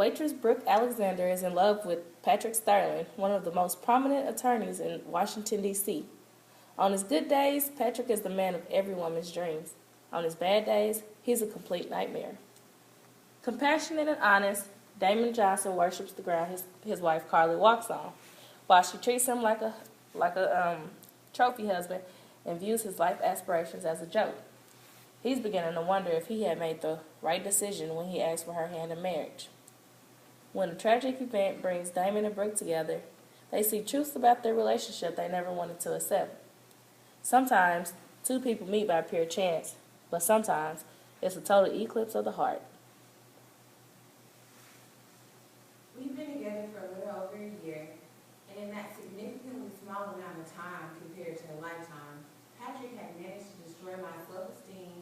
Waitress Brooke Alexander is in love with Patrick Sterling, one of the most prominent attorneys in Washington, D.C. On his good days, Patrick is the man of every woman's dreams. On his bad days, he's a complete nightmare. Compassionate and honest, Damon Johnson worships the ground his wife Carly walks on, while she treats him like a trophy husband and views his life aspirations as a joke. He's beginning to wonder if he had made the right decision when he asked for her hand in marriage. When a tragic event brings Damon and Brooke together, they see truths about their relationship they never wanted to accept. Sometimes, two people meet by pure chance, but sometimes it's a total eclipse of the heart. We've been together for a little over a year, and in that significantly small amount of time compared to a lifetime, Patrick had managed to destroy my self-esteem,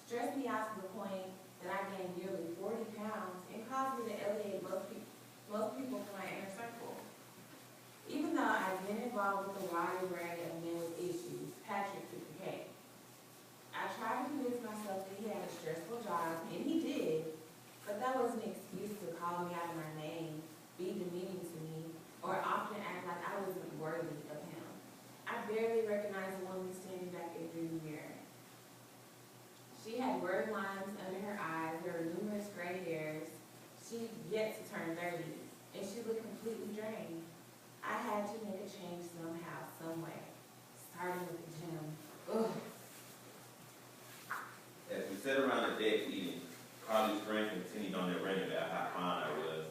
stress me out to the point that I gained nearly 40 pounds, and caused me to alienate most people from my inner circle. Even though I've been involved with a wide array of men with issues, Patrick took the cake. I tried to convince myself that he had a stressful job, and he did, but that wasn't an excuse to call me out of my name, be demeaning to me, or often act like I wasn't worthy of him. I barely recognized a woman standing back in the mirror. She had word lines under her eyes, there were numerous gray hairs. She yet to turn 30, and she looked completely drained. I had to make a change somehow, somewhere, starting with the gym. Ugh. As we sat around the desk eating, Carly's friends continued on their rant about how fine I was.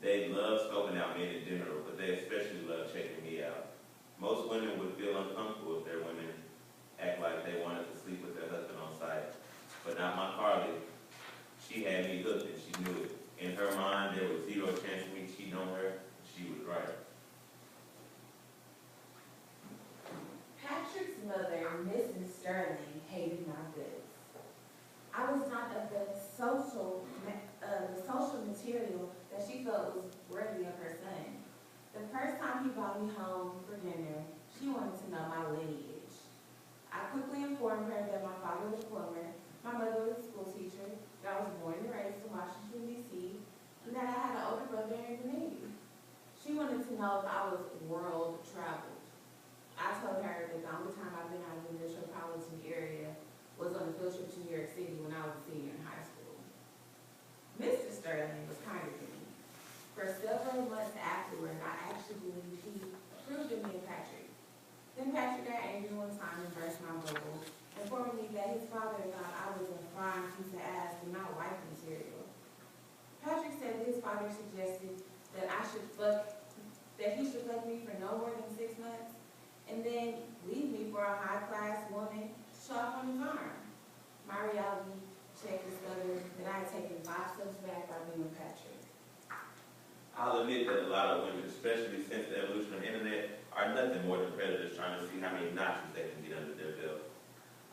They loved scoping out men at dinner, but they especially loved checking me out. Most women would feel uncomfortable if their women act like they wanted to sleep with their husband on sight. But not my Carly. She had me hooked and she knew it. In her mind, there was zero chance of me cheating on her. She was right. Patrick's mother, Mrs. Sterling, hated my guts. I was not of the social material that she felt was worthy of her son. The first time he brought me home for dinner, she wanted to know my lineage. I quickly informed her that my father was a plumber, my mother was a school teacher, that I was born and raised in Washington, D.C., and that I had an older brother in the Navy. She wanted to know if I was world traveled. I told her that the only time I've been out of the metropolitan area was on a field trip to New York City when I was a senior in high school. Mr. Sterling was kinder to me. For several months afterward, I actually believed he approved of me and Patrick. Then Patrick got angry one time and burst my bubble, informing me that his father thought I was a fine piece of ass and not wife material. Patrick said that his father suggested that he should fuck me for no more than 6 months, and then leave me for a high-class woman to show off on his arm. My reality check discovered that I had taken 5 steps back by being with Patrick. I'll admit that a lot of women, especially since the evolution of the internet, are nothing more than predators trying to see how many notches they can get under their belt.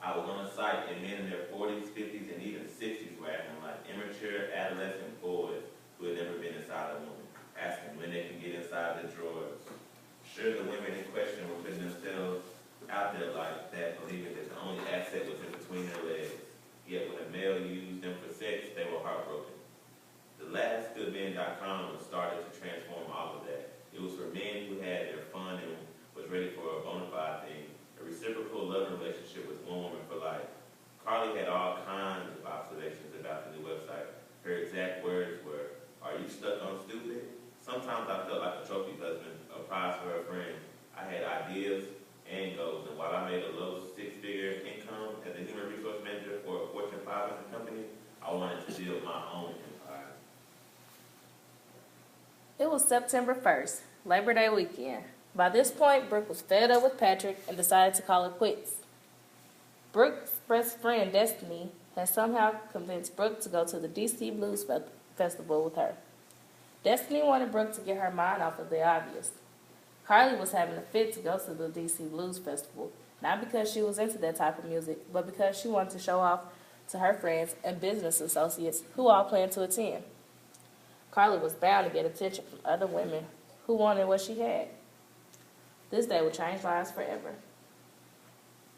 I was on a site and men in their 40s, 50s, and even 60s were acting like immature adolescent boys who had never been inside a woman, asking when they can get inside the drawers. Sure, the women in question were putting themselves out there like that, believing that the only asset was in between their legs. Yet when a male used them for sex, they were heartbroken. The last goodmen.com was started to transform all of that. It was for men who had their fun and was ready for a bona fide thing. A reciprocal loving relationship with one woman for life. Carly had all kinds of observations about the new website. Her exact words were, "Are you stuck on stupid?" Sometimes I felt like a trophy husband, a prize for a friend. I had ideas and goals, and while I made a low 6-figure income as a human resource manager for a Fortune 500 company, I wanted to build my own empire. It was September 1st, Labor Day weekend. By this point, Brooke was fed up with Patrick and decided to call it quits. Brooke's best friend, Destiny, had somehow convinced Brooke to go to the DC Blues Festival with her. Destiny wanted Brooke to get her mind off of the obvious. Carly was having a fit to go to the DC Blues Festival, not because she was into that type of music, but because she wanted to show off to her friends and business associates who all planned to attend. Carly was bound to get attention from other women who wanted what she had. This day would change lives forever.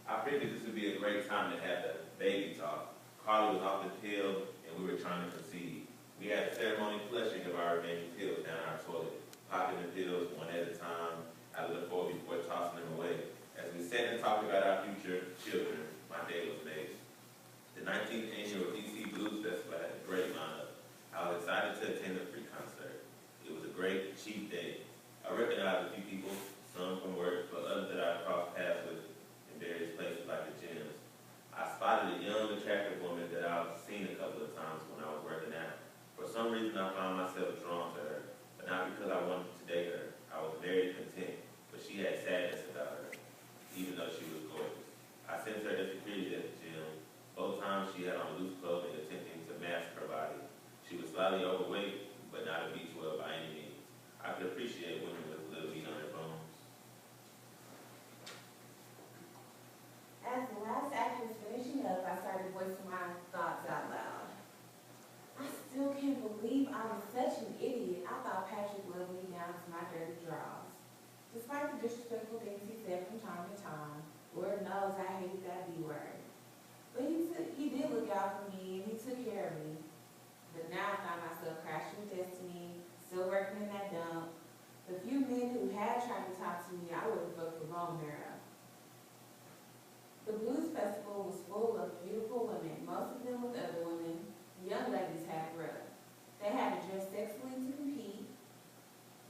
I figured this would be a great time to have the baby talk. Carly was off the pill, and we were trying to conceive. We had a ceremony flushing of our remaining pills down our toilet, popping the pills one at a time out of the bowl before tossing them away. As we sat and talked about our future children, my day was made. The 19th annual DC Blues Festival had a great lineup. I was excited to attend the free concert. It was a great, cheap day. I recognized a few people, some from work, but others that I crossed paths with in various places like the gyms. I spotted a young, attractive woman that I've seen a couple of times when I was working out. For some reason, I found myself drawn to her, but not because I wanted to date her. I was very content, but she had sadness about her, even though she was gorgeous. I sensed her insecurity at the gym. Both times she had on loose clothing attempting to mask her body. She was slightly overweight, but not a B12 by any means. I could appreciate women with little meat on their bones. As the last act was finishing up, I started voicing my thoughts out loud. I still can't believe I was such an idiot. I thought Patrick loved me down to my dirty draws. Despite the disrespectful things he said from time to time, Lord knows I hated that B word. But he did look out for me and he took care of me. But now I found myself crashing with destiny, still working in that dump. The few men who had tried to talk to me, I would have booked the bone marrow. The Blues Festival was full of beautiful women, most of them with other women. The young ladies had it rough. They had to dress sexily to compete.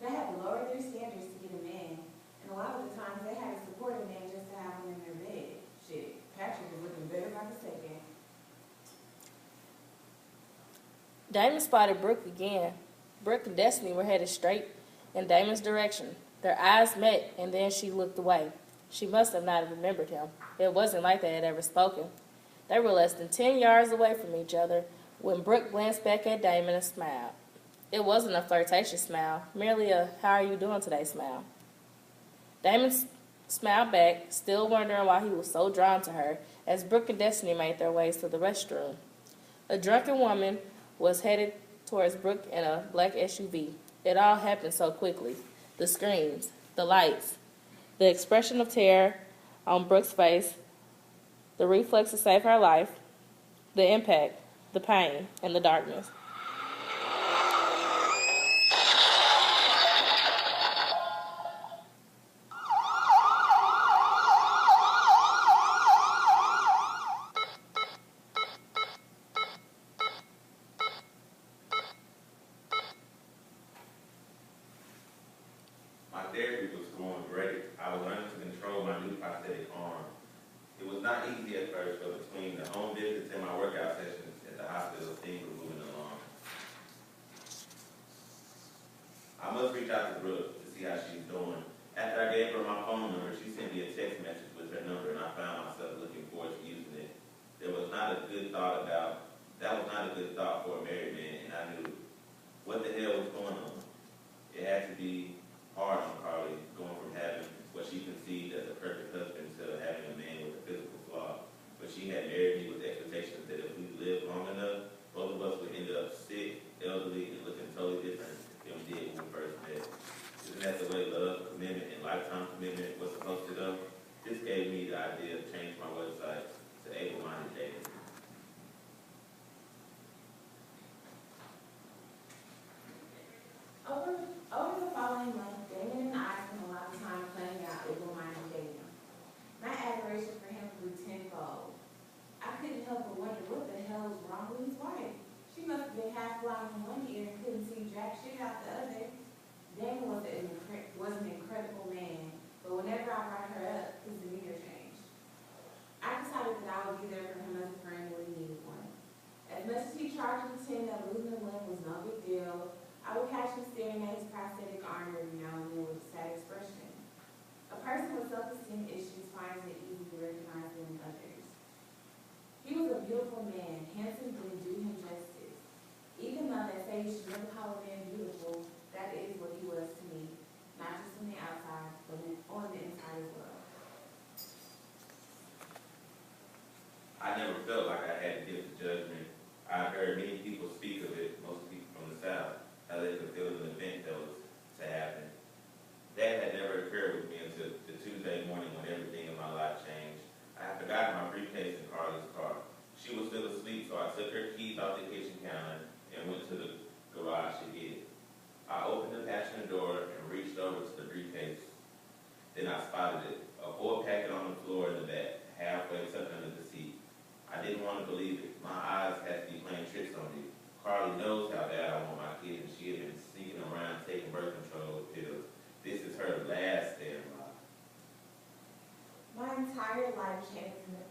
They had to lower their standards to get a man. And a lot of the times they had to support a man just to have him in their bed. Shit, Patrick was looking better by the second. Damon spotted Brooke again. Brooke and Destiny were headed straight in Damon's direction. Their eyes met, and then she looked away. She must have not remembered him. It wasn't like they had ever spoken. They were less than 10 yards away from each other when Brooke glanced back at Damon and smiled. It wasn't a flirtatious smile, merely a "how are you doing today" smile. Damon smiled back, still wondering why he was so drawn to her, as Brooke and Destiny made their ways to the restroom. A drunken woman was headed towards Brooke in a black SUV. It all happened so quickly. The screams, the lights, the expression of terror on Brooke's face, the reflex to save her life, the impact, the pain, and the darkness. My therapy was going great. I was learning to control my new prosthetic arm. It was not easy at first, but between the home visits and my workout sessions at the hospital, things were moving along. I must reach out to Brooke to see how she's doing. After I gave her my phone number, she sent me a text message with her number, and I found myself looking forward to using it. That was not a good thought for a married man, and I knew what the hell was going on. It had to be hard on Carly, going from having what she conceived as a perfect husband to having a man with a physical flaw. But she had married me with expectations that if we lived long enough, both of us would end up sick, elderly, and looking totally different than we did when we first met. Isn't that the way love, commitment, and lifetime commitment was supposed to go? This gave me the idea to change my website to Able-Minded Dating. Over the following month, Damon and I spent a lot of time planning out Able-Minded Dating. My admiration for him grew tenfold. I couldn't help but wonder what the hell was wrong with his wife. She must have been half blind in one ear and couldn't see jack shit out the other. Damon was an incredible man, but whenever I brought her up, his demeanor changed. I decided that I would be there for him as a friend when he needed one. As much as he tried to pretend that losing a limb was no big deal, I would catch him staring at his prosthetic arm every now and then with a sad expression. A person with self-esteem issues finds it easy to recognize them in others. He was a beautiful man, handsome didn't do him justice. Even though they say you should never call a man beautiful, that is what he was to me, not just on the outside, but on the inside as well. I never felt like I had to give the judgment. I've heard many people speak of it, most people from the South, how they could feel an event that was to happen. That had never occurred with me until the Tuesday morning when everything in my life changed. I had forgotten my briefcase in Carly's car. She was still asleep, so I took her keys off the kitchen counter and and went to the garage to get it. I opened the passenger door and reached over to the briefcase. Then I spotted it, a whole packet on the floor in the back, halfway tucked under the seat. I didn't want to believe it. My eyes had to be playing tricks on me. Carly knows how bad I want my kid, and she had been sneaking around taking birth control pills. This is her last day of life. My entire life changed in the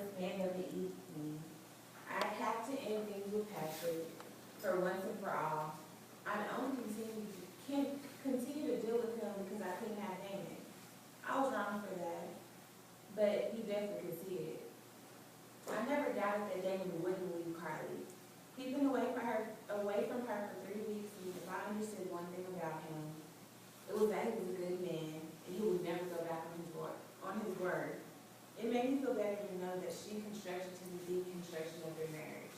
span of the evening. I have to end things with Patrick for once and for all. I only can continue to deal with him because I couldn't have Damon. I was wrong for that, but he definitely could see it. I never doubted that Damon wouldn't leave Carly. He'd been away from her for 3 weeks, and if I understood one thing about him, it was that he was a good man, and he would never go back on his word. It made me feel better to know that she constructed to the deconstruction of their marriage.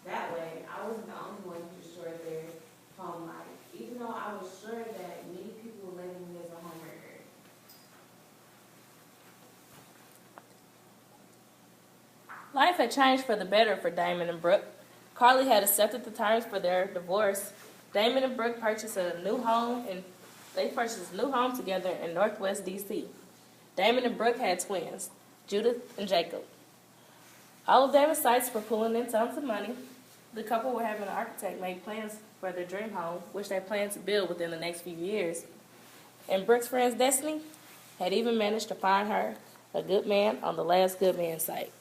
That way, I wasn't the only one who destroyed their home life, even though I was sure that many people were letting me as a homewrecker. Life had changed for the better for Damon and Brooke. Carly had accepted the terms for their divorce. Damon and Brooke purchased a new home together in Northwest D.C. Damon and Brooke had twins, Judith and Jacob. All of Damon's sites were pulling in tons of money. The couple were having an architect make plans for their dream home, which they planned to build within the next few years. And Brooke's friend Destiny had even managed to find her a good man on the Last Good Man site.